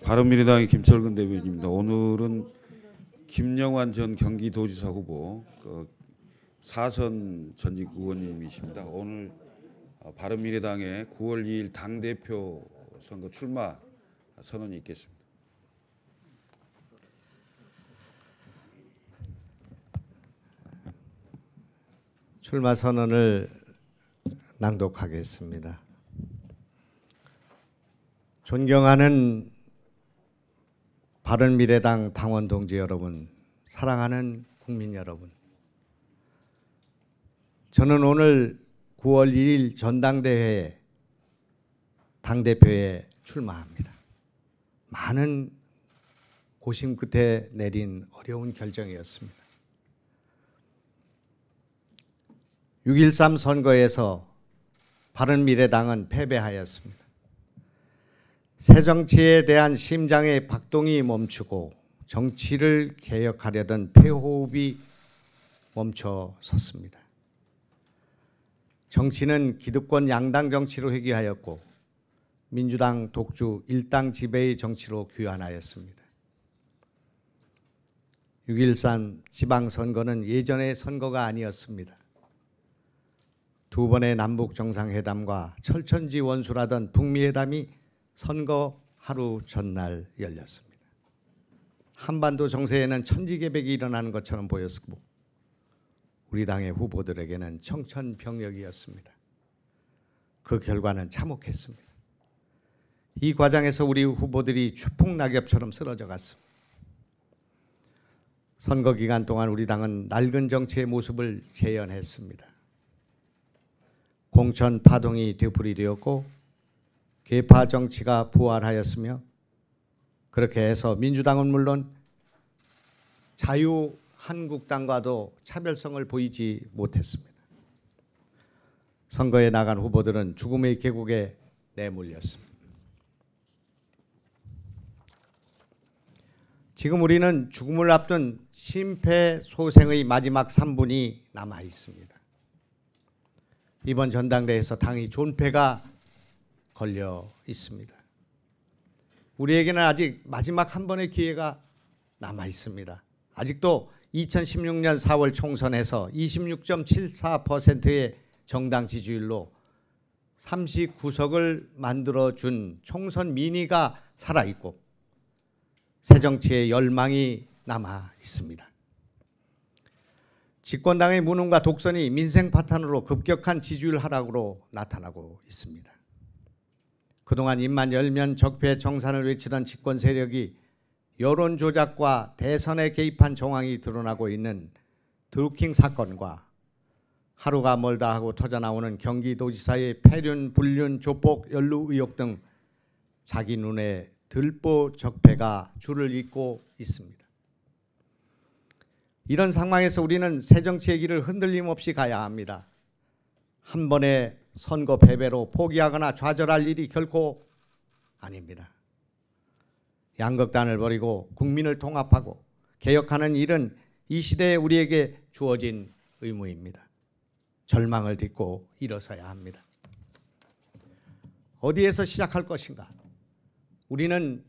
바른미래당의 김철근 대변인입니다. 오늘은 김영환 전 경기도지사 후보 4선 전직 의원님이십니다. 오늘 바른미래당의 9월 2일 당대표 선거 출마 선언이 있겠습니다. 출마 선언을 낭독하겠습니다. 존경하는 바른미래당 당원 동지 여러분, 사랑하는 국민 여러분, 저는 오늘 9월 1일 전당대회 당대표에 출마합니다. 많은 고심 끝에 내린 어려운 결정이었습니다. 6.13 선거에서 바른미래당은 패배하였습니다. 새정치에 대한 심장의 박동이 멈추고 정치를 개혁하려던 폐호흡이 멈춰 섰습니다. 정치는 기득권 양당 정치로 회귀하였고 민주당 독주 일당 지배의 정치로 귀환하였습니다. 6.13 지방선거는 예전의 선거가 아니었습니다. 두 번의 남북 정상회담과 철천지 원수라던 북미회담이 선거 하루 전날 열렸습니다. 한반도 정세에는 천지개벽이 일어나는 것처럼 보였고 우리 당의 후보들에게는 청천벽력이었습니다. 그 결과는 참혹했습니다. 이 과정에서 우리 후보들이 추풍낙엽처럼 쓰러져 갔습니다. 선거 기간 동안 우리 당은 낡은 정치의 모습을 재현했습니다. 공천 파동이 되풀이되었고 계파 정치가 부활하였으며 그렇게 해서 민주당은 물론 자유한국당과도 차별성을 보이지 못했습니다. 선거에 나간 후보들은 죽음의 계곡에 내몰렸습니다. 지금 우리는 죽음을 앞둔 심폐소생의 마지막 3분이 남아 있습니다. 이번 전당대회에서 당이 존폐가 걸려 있습니다. 우리에게는 아직 마지막 한 번의 기회가 남아 있습니다. 아직도 2016년 4월 총선에서 26.74%의 정당 지지율로 39석을 만들어준 총선 민의가 살아있고 새정치의 열망이 남아 있습니다. 집권당의 무능과 독선이 민생 파탄으로 급격한 지지율 하락으로 나타나고 있습니다. 그동안 입만 열면 적폐 정산을 외치던 집권 세력이 여론 조작과 대선에 개입한 정황이 드러나고 있는 드루킹 사건과 하루가 멀다 하고 터져나오는 경기도지사의 폐륜, 불륜, 조폭, 연루 의혹 등 자기 눈에 들보 적폐가 줄을 잇고 있습니다. 이런 상황에서 우리는 새정치의 길을 흔들림 없이 가야 합니다. 한 번의 선거 패배로 포기하거나 좌절할 일이 결코 아닙니다. 양극단을 버리고 국민을 통합하고 개혁하는 일은 이 시대에 우리에게 주어진 의무입니다. 절망을 딛고 일어서야 합니다. 어디에서 시작할 것인가? 우리는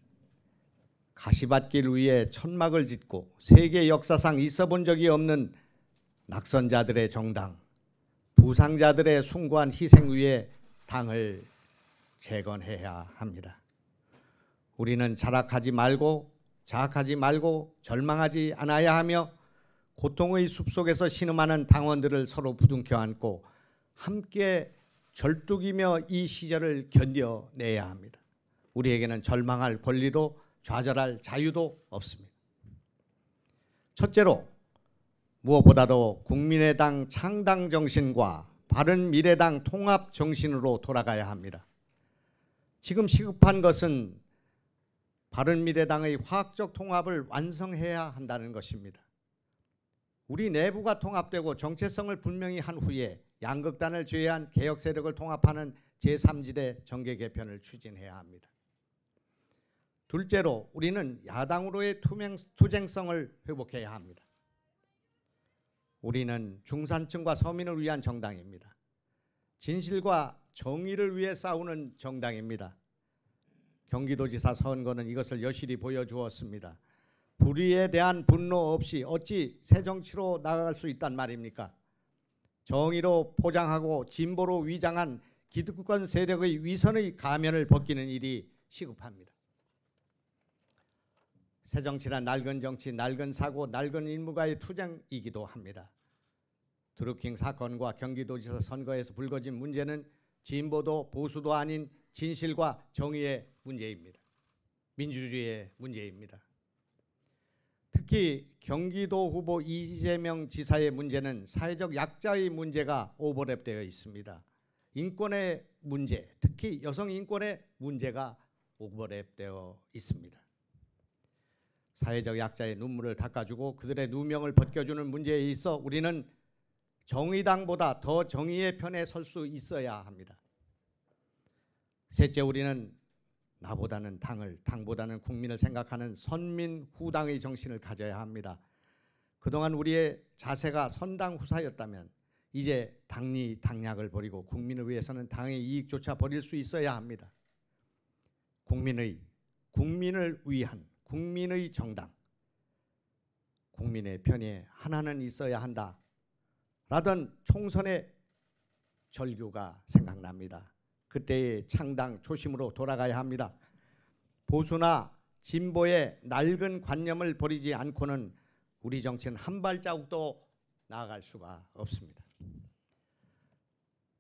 가시밭길 위에 천막을 짓고 세계 역사상 있어본 적이 없는 낙선자들의 정당, 부상자들의 숭고한 희생 위에 당을 재건해야 합니다. 우리는 자학하지 말고 절망하지 않아야 하며 고통의 숲속에서 신음하는 당원들을 서로 부둥켜 안고 함께 절뚝이며 이 시절을 견뎌내야 합니다. 우리에게는 절망할 권리도 좌절할 자유도 없습니다. 첫째로 무엇보다도 국민의당 창당 정신과 바른미래당 통합 정신으로 돌아가야 합니다. 지금 시급한 것은 바른미래당의 화학적 통합을 완성해야 한다는 것입니다. 우리 내부가 통합되고 정체성을 분명히 한 후에 양극단을 제외한 개혁 세력을 통합하는 제3지대 정계 개편을 추진해야 합니다. 둘째로 우리는 야당으로의 투쟁성을 회복해야 합니다. 우리는 중산층과 서민을 위한 정당입니다. 진실과 정의를 위해 싸우는 정당입니다. 경기도지사 선거는 이것을 여실히 보여주었습니다. 불의에 대한 분노 없이 어찌 새 정치로 나아갈 수 있단 말입니까? 정의로 포장하고 진보로 위장한 기득권 세력의 위선의 가면을 벗기는 일이 시급합니다. 새 정치란 낡은 정치, 낡은 사고, 낡은 인물과의 투쟁이기도 합니다. 드루킹 사건과 경기도지사 선거에서 불거진 문제는 진보도 보수도 아닌 진실과 정의의 문제입니다. 민주주의의 문제입니다. 특히 경기도 후보 이재명 지사의 문제는 사회적 약자의 문제가 오버랩되어 있습니다. 인권의 문제, 특히 여성 인권의 문제가 오버랩되어 있습니다. 사회적 약자의 눈물을 닦아주고 그들의 누명을 벗겨주는 문제에 있어 우리는 정의당보다 더 정의의 편에 설 수 있어야 합니다. 셋째, 우리는 나보다는 당을, 당보다는 국민을 생각하는 선민후당의 정신을 가져야 합니다. 그동안 우리의 자세가 선당후사였다면 이제 당리 당략을 버리고 국민을 위해서는 당의 이익조차 버릴 수 있어야 합니다. 국민을 위한 국민의 정당, 국민의 편에 하나는 있어야 한다 라던 총선의 절규가 생각납니다. 그때의 창당 초심으로 돌아가야 합니다. 보수나 진보의 낡은 관념을 버리지 않고는 우리 정치는 한 발자국도 나아갈 수가 없습니다.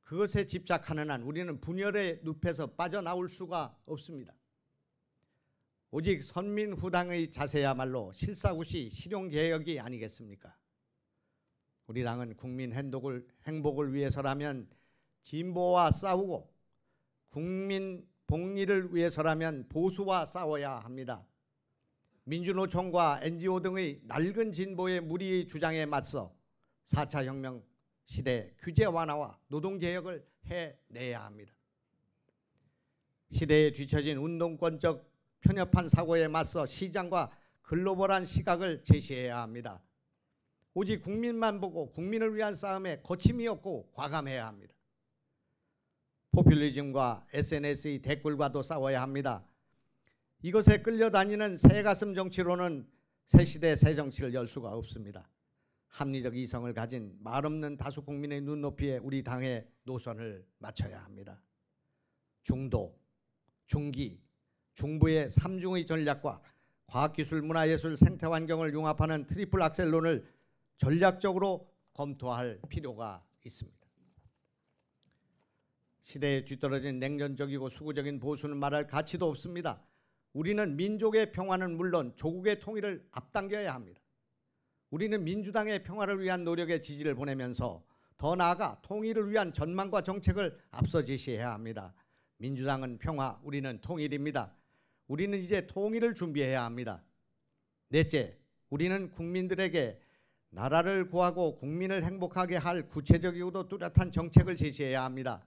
그것에 집착하는 한 우리는 분열의 늪에서 빠져나올 수가 없습니다. 오직 선민후당의 자세야말로 실사구시 실용개혁이 아니겠습니까? 우리 당은 국민 행복을 위해서라면 진보와 싸우고 국민 복리를 위해서라면 보수와 싸워야 합니다. 민주노총과 NGO 등의 낡은 진보의 무리의 주장에 맞서 4차 혁명 시대 규제 완화와 노동개혁을 해내야 합니다. 시대에 뒤처진 운동권적 편협한 사고에 맞서 시장과 글로벌한 시각을 제시해야 합니다. 오직 국민만 보고 국민을 위한 싸움에 거침이 없고 과감해야 합니다. 포퓰리즘과 SNS의 댓글과도 싸워야 합니다. 이것에 끌려다니는 새가슴 정치로는 새시대 새 정치를 열 수가 없습니다. 합리적 이성을 가진 말없는 다수 국민의 눈높이에 우리 당의 노선을 맞춰야 합니다. 중도, 중기, 중부의 삼중의 전략과 과학기술, 문화예술, 생태환경을 융합하는 트리플 악셀론을 전략적으로 검토할 필요가 있습니다. 시대에 뒤떨어진 냉전적이고 수구적인 보수는 말할 가치도 없습니다. 우리는 민족의 평화는 물론 조국의 통일을 앞당겨야 합니다. 우리는 민주당의 평화를 위한 노력에 지지를 보내면서 더 나아가 통일을 위한 전망과 정책을 앞서 제시해야 합니다. 민주당은 평화, 우리는 통일입니다. 우리는 이제 통일을 준비해야 합니다. 넷째, 우리는 국민들에게 나라를 구하고 국민을 행복하게 할 구체적이고도 뚜렷한 정책을 제시해야 합니다.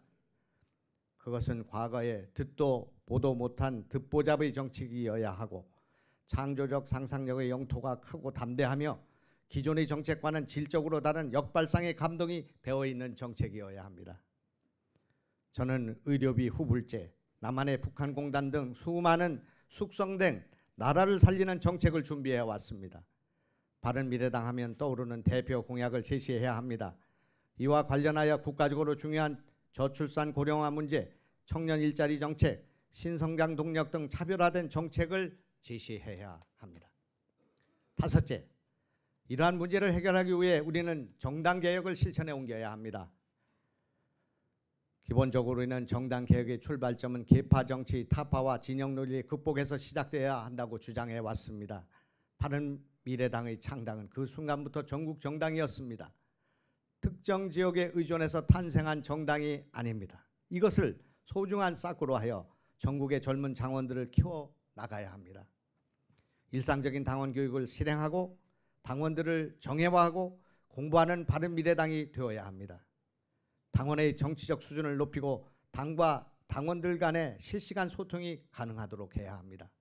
그것은 과거에 듣도 보도 못한 듣보잡의 정책이어야 하고 창조적 상상력의 영토가 크고 담대하며 기존의 정책과는 질적으로 다른 역발상의 감동이 배어있는 정책이어야 합니다. 저는 의료비 후불제, 남한의 북한공단 등 수많은 숙성된 나라를 살리는 정책을 준비해 왔습니다. 바른미래당 하면 떠오르는 대표 공약을 제시해야 합니다. 이와 관련하여 국가적으로 중요한 저출산 고령화 문제, 청년 일자리 정책, 신성장 동력 등 차별화된 정책을 제시해야 합니다. 다섯째, 이러한 문제를 해결하기 위해 우리는 정당개혁을 실천해 옮겨야 합니다. 기본적으로는 정당개혁의 출발점은 계파정치, 타파와 진영 논리의 극복에서 시작되어야 한다고 주장해 왔습니다. 바른미래당의 창당은 그 순간부터 전국 정당이었습니다. 특정 지역에 의존해서 탄생한 정당이 아닙니다. 이것을 소중한 싹으로 하여 전국의 젊은 당원들을 키워나가야 합니다. 일상적인 당원 교육을 실행하고 당원들을 정예화하고 공부하는 바른미래당이 되어야 합니다. 당원의 정치적 수준을 높이고 당과 당원들 간의 실시간 소통이 가능하도록 해야 합니다.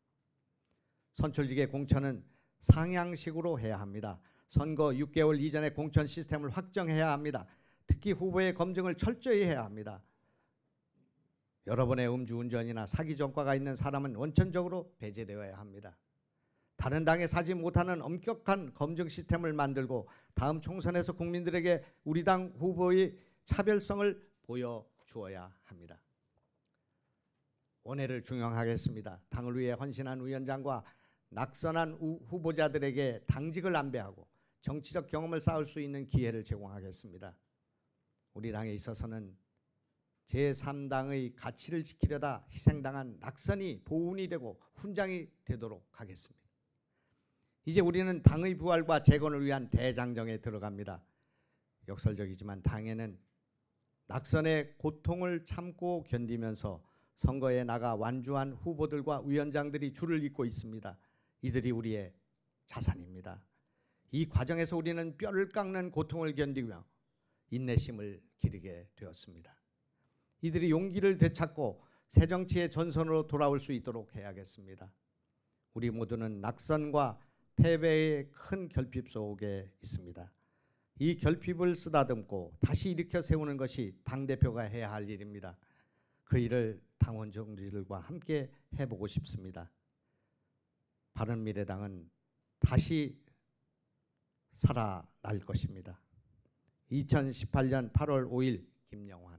선출직의 공천은 상향식으로 해야 합니다. 선거 6개월 이전에 공천 시스템을 확정해야 합니다. 특히 후보의 검증을 철저히 해야 합니다. 여러분의 음주운전이나 사기 전과가 있는 사람은 원천적으로 배제되어야 합니다. 다른 당에 사지 못하는 엄격한 검증 시스템을 만들고 다음 총선에서 국민들에게 우리 당 후보의 차별성을 보여주어야 합니다. 원회를 중용하겠습니다. 당을 위해 헌신한 위원장과 낙선한 후보자들에게 당직을 안배하고 정치적 경험을 쌓을 수 있는 기회를 제공하겠습니다. 우리 당에 있어서는 제3당의 가치를 지키려다 희생당한 낙선이 보훈이 되고 훈장이 되도록 하겠습니다. 이제 우리는 당의 부활과 재건을 위한 대장정에 들어갑니다. 역설적이지만 당에는 낙선의 고통을 참고 견디면서 선거에 나가 완주한 후보들과 위원장들이 줄을 잇고 있습니다. 이들이 우리의 자산입니다. 이 과정에서 우리는 뼈를 깎는 고통을 견디며 인내심을 기르게 되었습니다. 이들이 용기를 되찾고 새 정치의 전선으로 돌아올 수 있도록 해야겠습니다. 우리 모두는 낙선과 패배의 큰 결핍 속에 있습니다. 이 결핍을 쓰다듬고 다시 일으켜 세우는 것이 당대표가 해야 할 일입니다. 그 일을 당원 정치들과 함께 해보고 싶습니다. 바른미래당은 다시 살아날 것입니다. 2018년 8월 5일 김영환